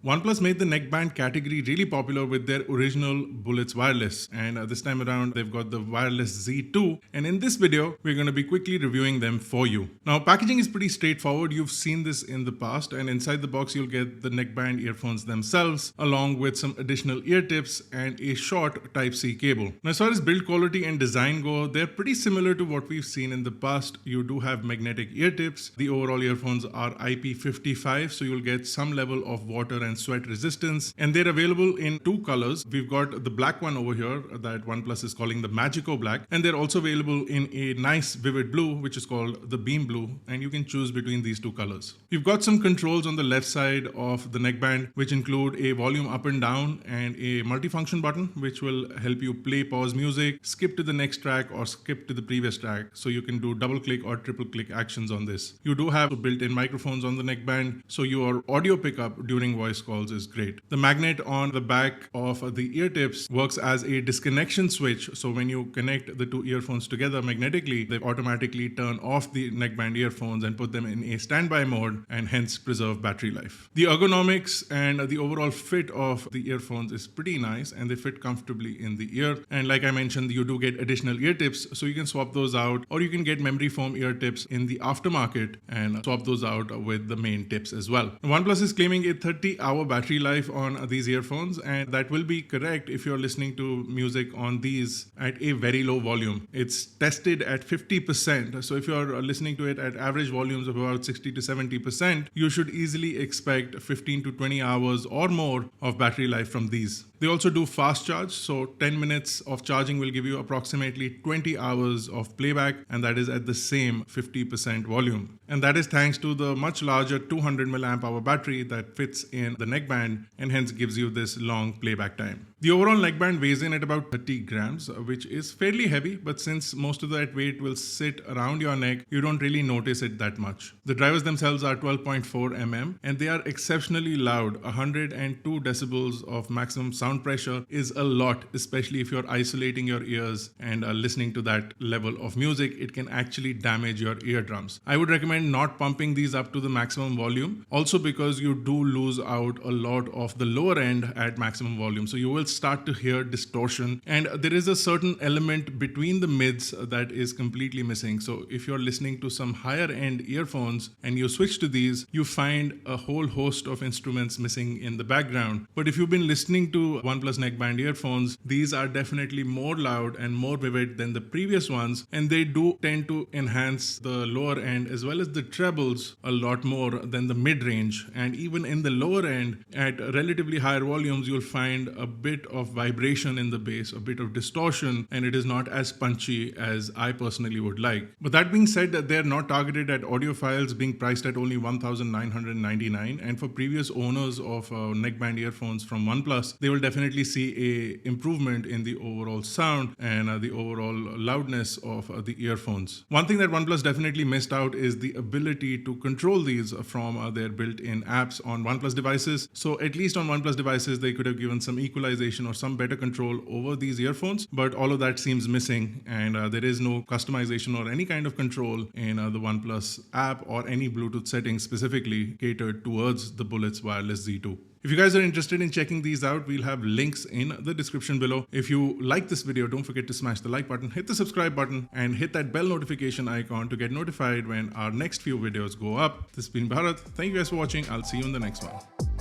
OnePlus made the neckband category really popular with their original Bullets wireless, and this time around they've got the wireless Z2, and in this video we're going to be quickly reviewing them for you. Now packaging is pretty straightforward. You've seen this in the past, and inside the box you'll get the neckband earphones themselves along with some additional ear tips and a short Type-C cable. Now as far as build quality and design go, they're pretty similar to what we've seen in the past. You do have magnetic ear tips. The overall earphones are IP55, so you'll get some level of water and sweat resistance, and they're available in two colors. We've got the black one over here that OnePlus is calling the Magico Black, and they're also available in a nice vivid blue which is called the Beam Blue, and you can choose between these two colors. You've got some controls on the left side of the neckband which include a volume up and down and a multifunction button which will help you play, pause music, skip to the next track or skip to the previous track, so you can do double click or triple click actions on this. You do have built-in microphones on the neckband, so your audio pickup during voice calls is great. The magnet on the back of the ear tips works as a disconnection switch, so when you connect the two earphones together magnetically, they automatically turn off the neckband earphones and put them in a standby mode and hence preserve battery life. The ergonomics and the overall fit of the earphones is pretty nice, and they fit comfortably in the ear, and like I mentioned, you do get additional ear tips, so you can swap those out, or you can get memory foam ear tips in the aftermarket and swap those out with the main tips as well. OnePlus is claiming a 30-hour battery life on these earphones, and that will be correct if you're listening to music on these at a very low volume. It's tested at 50%, so if you're listening to it at average volumes of about 60 to 70%, you should easily expect 15 to 20 hours or more of battery life from these. They also do fast charge, so 10 minutes of charging will give you approximately 20 hours of playback, and that is at the same 50% volume. And that is thanks to the much larger 200 mAh battery that fits in the neckband and hence gives you this long playback time. The overall neckband weighs in at about 30 grams, which is fairly heavy, but since most of that weight will sit around your neck, you don't really notice it that much. The drivers themselves are 12.4 mm, and they are exceptionally loud. 102 decibels of maximum sound pressure is a lot, especially if you're isolating your ears and listening to that level of music. It can actually damage your eardrums. I would recommend not pumping these up to the maximum volume, also because you do lose out a lot of the lower end at maximum volume, so you will start to hear distortion, and there is a certain element between the mids that is completely missing. So if you're listening to some higher end earphones and you switch to these, you find a whole host of instruments missing in the background. But if you've been listening to OnePlus neckband earphones, these are definitely more loud and more vivid than the previous ones, and they do tend to enhance the lower end as well as the trebles a lot more than the mid-range. And even in the lower end at relatively higher volumes, you'll find a bit of vibration in the bass, a bit of distortion, and it is not as punchy as I personally would like. But that being said, they're not targeted at audiophiles, being priced at only $1,999, and for previous owners of neckband earphones from OnePlus, they will definitely see a improvement in the overall sound and the overall loudness of the earphones. One thing that OnePlus definitely missed out is the ability to control these from their built-in apps on OnePlus devices. So at least on OnePlus devices, they could have given some equalization or some better control over these earphones, but all of that seems missing, and there is no customization or any kind of control in the OnePlus app or any Bluetooth settings specifically catered towards the Bullets Wireless Z2. If you guys are interested in checking these out, we'll have links in the description below. If you like this video, don't forget to smash the like button, hit the subscribe button, and hit that bell notification icon to get notified when our next few videos go up. This has been Bharat. Thank you guys for watching. I'll see you in the next one.